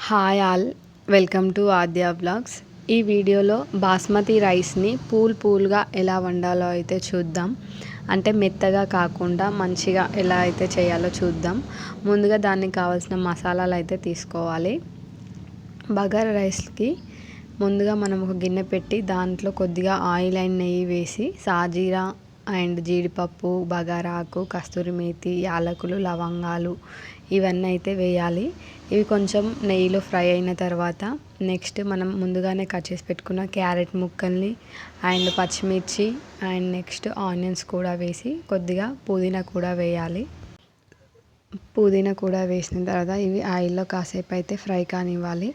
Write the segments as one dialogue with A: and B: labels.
A: Hi all, welcome to Aadya vlogs. ఈ వీడియోలో బాస్మతి రైస్ని పూల్గా ఎలా వండాలో అయితే చూద్దాం. అంటే మెత్తగా కాకుండా మంచిగా ఎలా అయితే చేయాలో చూద్దాం. ముందుగా దానికి కావాల్సిన మసాలాలు అయితే తీసుకోవాలి. బగారా రైస్కి ముందుగా మనం ఒక గిన్నె పెట్టి దాంట్లో కొద్దిగా ఆయిల్ అండ్ నెయ్యి వేసి సాజీరా అండ్ జీడిపప్పు, బగారాకు, కస్తూరి మేతి, యాలకులు, లవంగాలు ఇవన్నీ అయితే వేయాలి. ఇవి కొంచెం నెయ్యిలో ఫ్రై అయిన తర్వాత నెక్స్ట్ మనం ముందుగానే కట్ చేసి పెట్టుకున్న క్యారెట్ ముక్కల్ని అండ్ పచ్చిమిర్చి అండ్ నెక్స్ట్ ఆనియన్స్ కూడా వేసి కొద్దిగా పుదీనా కూడా వేయాలి. పుదీనా కూడా వేసిన తర్వాత ఇవి ఆయిల్లో కాసేపు అయితే ఫ్రై కానివ్వాలి.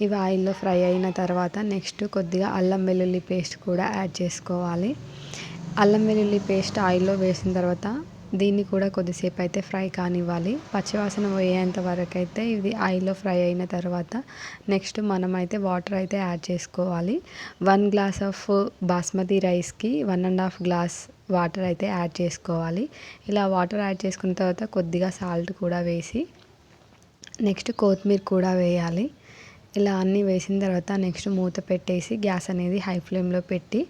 A: ఇవి ఆయిల్లో ఫ్రై అయిన తర్వాత నెక్స్ట్ కొద్దిగా అల్లం వెల్లుల్లి పేస్ట్ కూడా యాడ్ చేసుకోవాలి. అల్లం వెల్లుల్లి పేస్ట్ ఆయిల్లో వేసిన తర్వాత దీన్ని కూడా కొద్దిసేపు అయితే ఫ్రై కానివ్వాలి. పచ్చివాసన పోయేంత వరకు అయితే ఇది ఆయిల్లో ఫ్రై అయిన తర్వాత నెక్స్ట్ మనమైతే వాటర్ అయితే యాడ్ చేసుకోవాలి. 1 గ్లాస్ ఆఫ్ బాస్మతి రైస్కి 1.5 గ్లాస్ వాటర్ అయితే యాడ్ చేసుకోవాలి. ఇలా వాటర్ యాడ్ చేసుకున్న తర్వాత కొద్దిగా సాల్ట్ కూడా వేసి నెక్స్ట్ కొత్తిమీర కూడా వేయాలి. ఇలా అన్నీ వేసిన తర్వాత నెక్స్ట్ మూత పెట్టేసి గ్యాస్ అనేది హై ఫ్లేమ్లో పెట్టి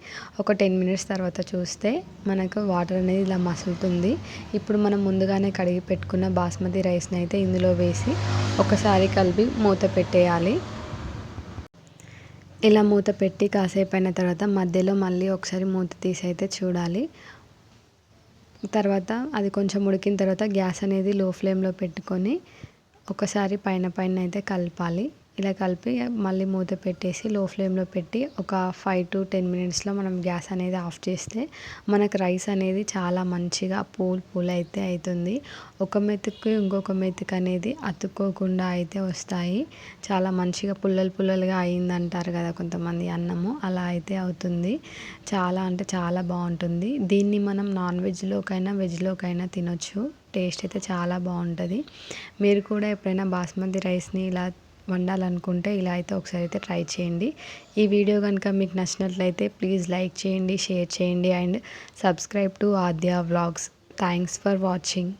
A: ఒక 10 మినిట్స్ తర్వాత చూస్తే మనకు వాటర్ అనేది ఇలా మసులుతుంది. ఇప్పుడు మనం ముందుగానే కడిగి పెట్టుకున్న బాస్మతి రైస్ని అయితే ఇందులో వేసి ఒకసారి కలిపి మూత పెట్టేయాలి. ఇలా మూత పెట్టి కాసేపు అయిన తర్వాత మధ్యలో మళ్ళీ ఒకసారి మూత తీసి అయితే చూడాలి. తర్వాత అది కొంచెం ఉడికిన తర్వాత గ్యాస్ అనేది లో ఫ్లేమ్లో పెట్టుకొని ఒకసారి పైన అయితే కలపాలి. ఇలా కలిపి మళ్ళీ మూత పెట్టేసి లో ఫ్లేమ్లో పెట్టి ఒక 5 to 10 మినిట్స్లో మనం గ్యాస్ అనేది ఆఫ్ చేస్తే మనకు రైస్ అనేది చాలా మంచిగా పూల్ అయితే అవుతుంది. ఒక మెతుకు ఇంకొక మెతుకు అనేది అతుక్కోకుండా అయితే వస్తాయి. చాలా మంచిగా పుల్లలుగా అయిందంటారు కదా కొంతమంది అన్నము, అలా అయితే అవుతుంది. చాలా అంటే చాలా బాగుంటుంది. దీన్ని మనం నాన్ వెజ్లోకైనా వెజ్లోకైనా తినొచ్చు. టేస్ట్ అయితే చాలా బాగుంటుంది. మీరు కూడా ఎప్పుడైనా బాస్మతి రైస్ని ఇలా వండాలనుకుంటే ఇలా అయితే ఒకసారి అయితే ట్రై చేయండి. ఈ వీడియో కనుక మీకు నచ్చినట్లయితే ప్లీజ్ లైక్ చేయండి, షేర్ చేయండి and subscribe to Aadya vlogs. Thanks for watching.